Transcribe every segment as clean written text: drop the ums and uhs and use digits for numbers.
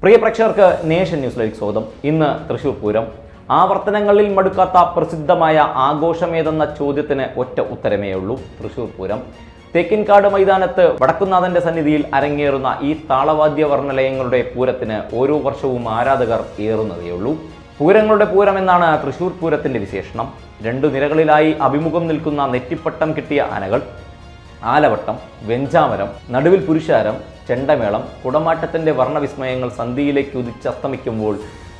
പ്രിയ പ്രേക്ഷകർക്ക് നേഷൻ ന്യൂസിലേക്ക് സ്വാഗതം. ഇന്ന് തൃശൂർ പൂരം. ആവർത്തനങ്ങളിൽ മടുക്കാത്ത പ്രസിദ്ധമായ ആഘോഷമേതെന്ന ചോദ്യത്തിന് ഒറ്റ ഉത്തരമേ ഉള്ളൂ: തൃശൂർ പൂരം. തേക്കിൻകാട് മൈതാനത്ത് വടക്കുന്നാഥന്റെ സന്നിധിയിൽ അരങ്ങേറുന്ന ഈ താളവാദ്യ വർണ്ണലയങ്ങളുടെ പൂരത്തിന് ഓരോ വർഷവും ആരാധകർ ഏറുന്നതേയുള്ളൂ. പൂരങ്ങളുടെ പൂരം എന്നാണ് തൃശൂർ പൂരത്തിന്റെ വിശേഷണം. രണ്ടു നിരകളിലായി അഭിമുഖം നിൽക്കുന്ന നെറ്റിപ്പട്ടം കിട്ടിയ ആനകൾ, ആലവട്ടം, വെഞ്ചാമരം, നടുവിൽ പുരുഷാരം, ചെണ്ടമേളം, കുടമാറ്റത്തിന്റെ വർണ്ണവിസ്മയങ്ങൾ സന്ധിയിലേക്ക് ഉദിച്ചസ്തമിക്കുമ്പോൾ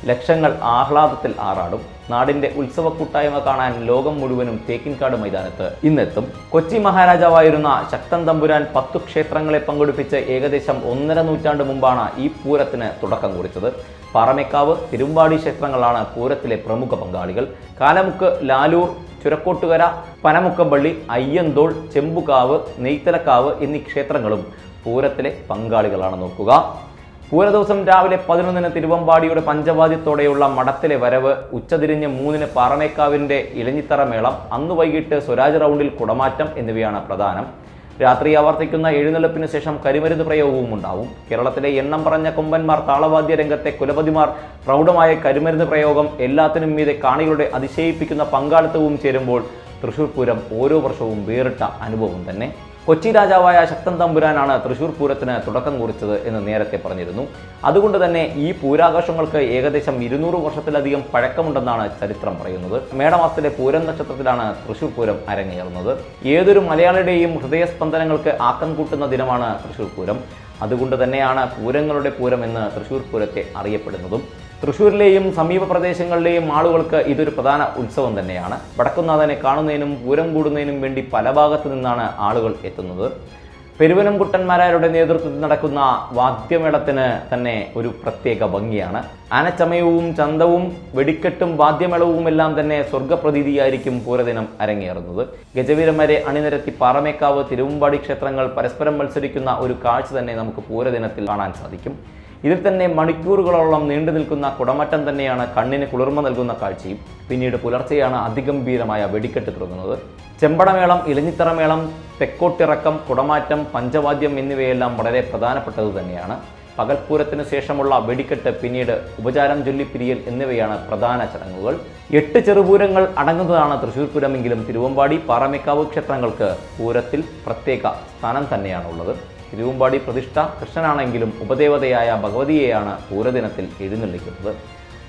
ലക്ഷങ്ങൾ ആഹ്ലാദത്തിൽ ആറാടും. നാടിന്റെ ഉത്സവ കൂട്ടായ്മ കാണാൻ ലോകം മുഴുവനും തേക്കിൻകാട് മൈതാനത്ത് ഇന്നെത്തും. കൊച്ചി മഹാരാജാവായിരുന്ന ശക്തൻ തമ്പുരാൻ 10 ക്ഷേത്രങ്ങളെ പങ്കെടുപ്പിച്ച് ഏകദേശം 1.5 നൂറ്റാണ്ട് മുമ്പാണ് ഈ പൂരത്തിന് തുടക്കം കുറിച്ചത്. പാറമേക്കാവ്, തിരുവമ്പാടി ക്ഷേത്രങ്ങളാണ് പൂരത്തിലെ പ്രമുഖ പങ്കാളികൾ. കാലമുക്ക്, ലാലൂർ, ചുരക്കോട്ടുകര, പനമുക്കമ്പള്ളി, അയ്യന്തോൾ, ചെമ്പുകാവ്, നെയ്ത്തലക്കാവ് എന്നീ ക്ഷേത്രങ്ങളും പൂരത്തിലെ പങ്കാളികളാണ്. നോക്കുക, പൂരദിവസം രാവിലെ 11-ന് തിരുവമ്പാടിയുടെ പഞ്ചവാദ്യത്തോടെയുള്ള മഠത്തിലെ വരവ്, ഉച്ചതിരിഞ്ഞ് 3-ന് പാറമേക്കാവിന്റെ ഇലഞ്ഞിത്തറ മേളം, അന്ന് വൈകിട്ട് സ്വരാജ് റൗണ്ടിൽ കുടമാറ്റം എന്നിവയാണ് പ്രധാനം. രാത്രി ആവർത്തിക്കുന്ന എഴുന്നള്ളിപ്പിന് ശേഷം കരിമരുന്ന് പ്രയോഗവും ഉണ്ടാവും. കേരളത്തിലെ എണ്ണം പറഞ്ഞ കൊമ്പന്മാർ, താളവാദ്യ രംഗത്തെ കുലപതിമാർ, പ്രൗഢമായ കരിമരുന്ന് പ്രയോഗം, എല്ലാത്തിനും മീതെ കാണികളുടെ അതിശയിപ്പിക്കുന്ന പങ്കാളിത്തവും ചേരുമ്പോൾ തൃശൂർ പൂരം ഓരോ വർഷവും വേറിട്ട അനുഭവം തന്നെ. കൊച്ചി രാജാവായ ശക്തൻ തമ്പുരാനാണ് തൃശൂർ പൂരത്തിന് തുടക്കം കുറിച്ചത് എന്ന് നേരത്തെ പറഞ്ഞിരുന്നു. അതുകൊണ്ട് തന്നെ ഈ പൂരാഘോഷങ്ങൾക്ക് ഏകദേശം 200 വർഷത്തിലധികം പഴക്കമുണ്ടെന്നാണ് ചരിത്രം പറയുന്നത്. മേടമാസത്തിലെ പൂരം നക്ഷത്രത്തിലാണ് തൃശൂർ പൂരം അരങ്ങേറുന്നത്. ഏതൊരു മലയാളിയുടെയും ഹൃദയസ്പന്ദനങ്ങൾക്ക് ആക്കം കൂട്ടുന്ന ദിനമാണ് തൃശൂർ പൂരം. അതുകൊണ്ട് തന്നെയാണ് പൂരങ്ങളുടെ പൂരം എന്ന് തൃശൂർ പൂരത്തെ അറിയപ്പെടുന്നതും. തൃശ്ശൂരിലെയും സമീപ പ്രദേശങ്ങളിലെയും ആളുകൾക്ക് ഇതൊരു പ്രധാന ഉത്സവം തന്നെയാണ്. വടക്കുന്നാഥനെ കാണുന്നതിനും പൂരം കൂടുന്നതിനും വേണ്ടി പല ഭാഗത്തു നിന്നാണ് ആളുകൾ എത്തുന്നത്. പെരുവനംകുട്ടന്മാരുടെ നേതൃത്വത്തിൽ നടക്കുന്ന വാദ്യമേളത്തിന് തന്നെ ഒരു പ്രത്യേക ഭംഗിയാണ്. ആനച്ചമയവും ചന്തവും വെടിക്കെട്ടും വാദ്യമേളവും എല്ലാം തന്നെ സ്വർഗപ്രതീതിയായിരിക്കും പൂരദിനം അരങ്ങേറുന്നത്. ഗജവീരന്മാരെ അണിനിരത്തി പാറമേക്കാവ്, തിരുവമ്പാടി ക്ഷേത്രങ്ങൾ പരസ്പരം മത്സരിക്കുന്ന ഒരു കാഴ്ച തന്നെ നമുക്ക് പൂരദിനത്തിൽ കാണാൻ സാധിക്കും. ഇതിൽ തന്നെ മണിക്കൂറുകളോളം നീണ്ടു നിൽക്കുന്ന കുടമാറ്റം തന്നെയാണ് കണ്ണിന് കുളിർമ നൽകുന്ന കാഴ്ചയും. പിന്നീട് പുലർച്ചെയാണ് അതിഗംഭീരമായ വെടിക്കെട്ട് തുടങ്ങുന്നത്. ചെമ്പടമേളം, ഇലഞ്ഞിത്തറമേളം, തെക്കോട്ടിറക്കം, കുടമാറ്റം, പഞ്ചവാദ്യം എന്നിവയെല്ലാം വളരെ പ്രധാനപ്പെട്ടത് തന്നെയാണ്. പകൽപൂരത്തിന് ശേഷമുള്ള വെടിക്കെട്ട്, പിന്നീട് ഉപചാരം ചൊല്ലിപ്പിരിയൽ എന്നിവയാണ് പ്രധാന ചടങ്ങുകൾ. 8 ചെറുപൂരങ്ങൾ അടങ്ങുന്നതാണ് തൃശ്ശൂർ പൂരമെങ്കിലും തിരുവമ്പാടി, പാറമേക്കാവ് ക്ഷേത്രങ്ങൾക്ക് പൂരത്തിൽ പ്രത്യേക സ്ഥാനം തന്നെയാണുള്ളത്. തിരുവമ്പാടി പ്രതിഷ്ഠ കൃഷ്ണനാണെങ്കിലും ഉപദേവതയായ ഭഗവതിയെയാണ് പൂരദിനത്തിൽ എഴുന്നള്ളിക്കുന്നത്.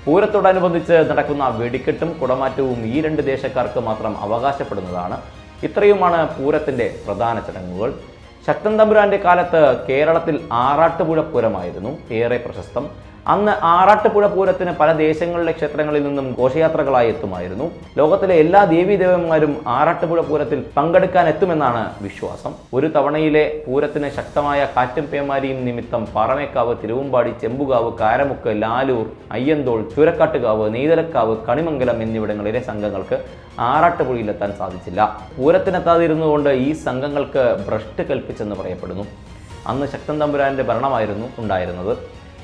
പൂരത്തോടനുബന്ധിച്ച് നടക്കുന്ന വെടിക്കെട്ടും കുടമാറ്റവും ഈ 2 ദേശക്കാർക്ക് മാത്രം അവകാശപ്പെടുന്നതാണ്. ഇത്രയുമാണ് പൂരത്തിൻ്റെ പ്രധാന ചടങ്ങുകൾ. ശക്തൻ തമ്പുരാന്റെ കാലത്ത് കേരളത്തിൽ ആറാട്ടുപുഴ പൂരമായിരുന്നു ഏറെ പ്രശസ്തം. അന്ന് ആറാട്ടുപുഴ പൂരത്തിന് പല ദേശങ്ങളിലെ ക്ഷേത്രങ്ങളിൽ നിന്നും ഘോഷയാത്രകളായി എത്തുമായിരുന്നു. ലോകത്തിലെ എല്ലാ ദേവീദേവന്മാരും ആറാട്ടുപുഴ പൂരത്തിൽ പങ്കെടുക്കാൻ എത്തുമെന്നാണ് വിശ്വാസം. ഒരു തവണയിലെ പൂരത്തിന് ശക്തമായ കാറ്റും പേമാരിയും നിമിത്തം പാറമേക്കാവ്, തിരുവമ്പാടി, ചെമ്പുകാവ്, കാരമുക്ക്, ലാലൂർ, അയ്യന്തോൾ, ചുരക്കാട്ടുകാവ്, നെയ്തലക്കാവ്, കണിമംഗലം എന്നിവിടങ്ങളിലെ സംഘങ്ങൾക്ക് ആറാട്ടുപുഴയിലെത്താൻ സാധിച്ചില്ല. പൂരത്തിനെത്താതിരുന്നുകൊണ്ട് ഈ സംഘങ്ങൾക്ക് ഭ്രഷ്ട് കൽപ്പിച്ചെന്ന് പറയപ്പെടുന്നു. അന്ന് ശക്തൻ തമ്പുരാന്റെ ഭരണമായിരുന്നു ഉണ്ടായിരുന്നത്.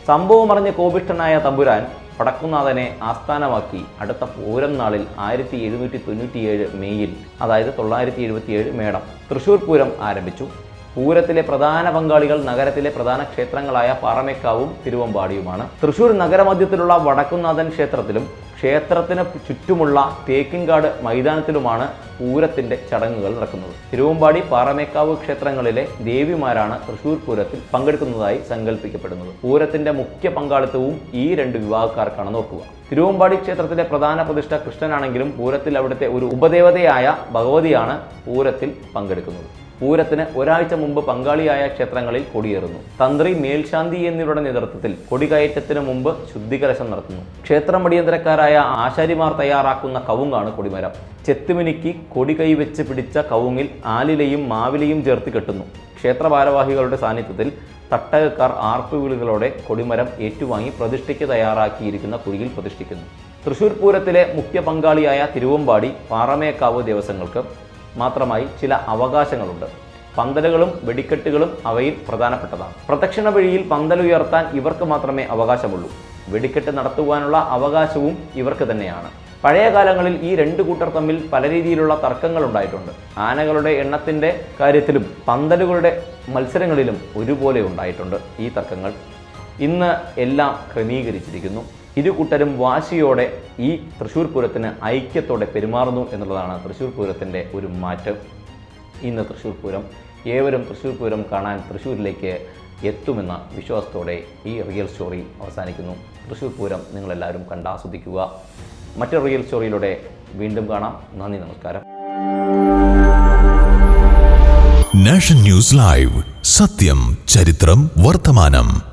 സംഭവം അറിഞ്ഞ കോപിഷ്ഠനായ തമ്പുരാൻ വടക്കുന്നാഥനെ ആസ്ഥാനമാക്കി അടുത്ത പൂരം നാളിൽ 1797 മെയ്യിൽ, അതായത് 977 മേടം, തൃശ്ശൂർ പൂരം ആരംഭിച്ചു. പൂരത്തിലെ പ്രധാന പങ്കാളികൾ നഗരത്തിലെ പ്രധാന ക്ഷേത്രങ്ങളായ പാറമേക്കാവും തിരുവമ്പാടിയുമാണ്. തൃശ്ശൂർ നഗരമധ്യത്തിലുള്ള വടക്കുന്നാഥൻ ക്ഷേത്രത്തിലും ക്ഷേത്രത്തിന് ചുറ്റുമുള്ള തേക്കിൻകാട് മൈതാനത്തിലുമാണ് പൂരത്തിന്റെ ചടങ്ങുകൾ നടക്കുന്നത്. തിരുവമ്പാടി, പാറമേക്കാവ് ക്ഷേത്രങ്ങളിലെ ദേവിമാരാണ് തൃശ്ശൂർ പൂരത്തിൽ പങ്കെടുക്കുന്നതായി സങ്കല്പിക്കപ്പെടുന്നത്. പൂരത്തിന്റെ മുഖ്യ പങ്കാളിത്തവും ഈ 2 വിഭാഗക്കാർക്കാണ്. നോക്കുക, തിരുവമ്പാടി ക്ഷേത്രത്തിലെ പ്രധാന പ്രതിഷ്ഠ കൃഷ്ണനാണെങ്കിലും പൂരത്തിൽ അവിടുത്തെ ഒരു ഉപദേവതയായ ഭഗവതിയാണ് പൂരത്തിൽ പങ്കെടുക്കുന്നത്. പൂരത്തിന് ഒരാഴ്ച മുമ്പ് പങ്കാളിയായ ക്ഷേത്രങ്ങളിൽ കൊടിയേറുന്നു. തന്ത്രി, മേൽശാന്തി എന്നിവരുടെ നേതൃത്വത്തിൽ കൊടികയറ്റത്തിന് മുമ്പ് ശുദ്ധികലശം നടത്തുന്നു. ക്ഷേത്രമടിയന്തരക്കാരായ ആശാരിമാർ തയ്യാറാക്കുന്ന കവുങ്ങാണ് കൊടിമരം. ചെത്തുമിനുക്കി കൊടി കൈവച്ച് പിടിച്ച കവുങ്ങിൽ ആലിലയും മാവിലയും ചേർത്ത് കെട്ടുന്നു. ക്ഷേത്ര ഭാരവാഹികളുടെ സാന്നിധ്യത്തിൽ തട്ടകക്കാർ ആർപ്പുവിളികളോടെ കൊടിമരം ഏറ്റുവാങ്ങി പ്രതിഷ്ഠയ്ക്ക് തയ്യാറാക്കിയിരിക്കുന്ന കുഴിയിൽ പ്രതിഷ്ഠിക്കുന്നു. തൃശ്ശൂർ പൂരത്തിലെ മുഖ്യ പങ്കാളിയായ തിരുവമ്പാടി, പാറമേക്കാവ് ദേവസ്വങ്ങൾക്ക് മാത്രമായി ചില അവകാശങ്ങളുണ്ട്. പന്തലുകളും വെടിക്കെട്ടുകളും അവയിൽ പ്രധാനപ്പെട്ടതാണ്. പ്രദക്ഷിണ വഴിയിൽ പന്തലുയർത്താൻ ഇവർക്ക് മാത്രമേ അവകാശമുള്ളൂ. വെടിക്കെട്ട് നടത്തുവാനുള്ള അവകാശവും ഇവർക്ക് തന്നെയാണ്. പഴയ കാലങ്ങളിൽ ഈ 2 കൂട്ടർ തമ്മിൽ പല രീതിയിലുള്ള തർക്കങ്ങൾ ഉണ്ടായിട്ടുണ്ട്. ആനകളുടെ എണ്ണത്തിന്റെ കാര്യത്തിലും പന്തലുകളുടെ മത്സരങ്ങളിലും ഒരുപോലെ ഉണ്ടായിട്ടുണ്ട് ഈ തർക്കങ്ങൾ. ഇന്ന് എല്ലാം ക്രമീകരിച്ചിരിക്കുന്നു. ഇരു കൂട്ടരും വാശിയോടെ ഈ തൃശ്ശൂർ പൂരത്തിന് ഐക്യത്തോടെ പെരുമാറുന്നു എന്നുള്ളതാണ് തൃശ്ശൂർ പൂരത്തിൻ്റെ ഒരു മാറ്റം. ഇന്ന് തൃശ്ശൂർ പൂരം, ഏവരും തൃശ്ശൂർ പൂരം കാണാൻ തൃശ്ശൂരിലേക്ക് എത്തുമെന്ന വിശ്വാസത്തോടെ ഈ റിയൽ സ്റ്റോറി അവസാനിക്കുന്നു. തൃശ്ശൂർ പൂരം നിങ്ങളെല്ലാവരും കണ്ടാസ്വദിക്കുക. മറ്റൊരു റിയൽ സ്റ്റോറിയിലൂടെ വീണ്ടും കാണാം. നന്ദി, നമസ്കാരം. നാഷൻ ന്യൂസ് ലൈവ്, സത്യം, ചരിത്രം, വർത്തമാനം.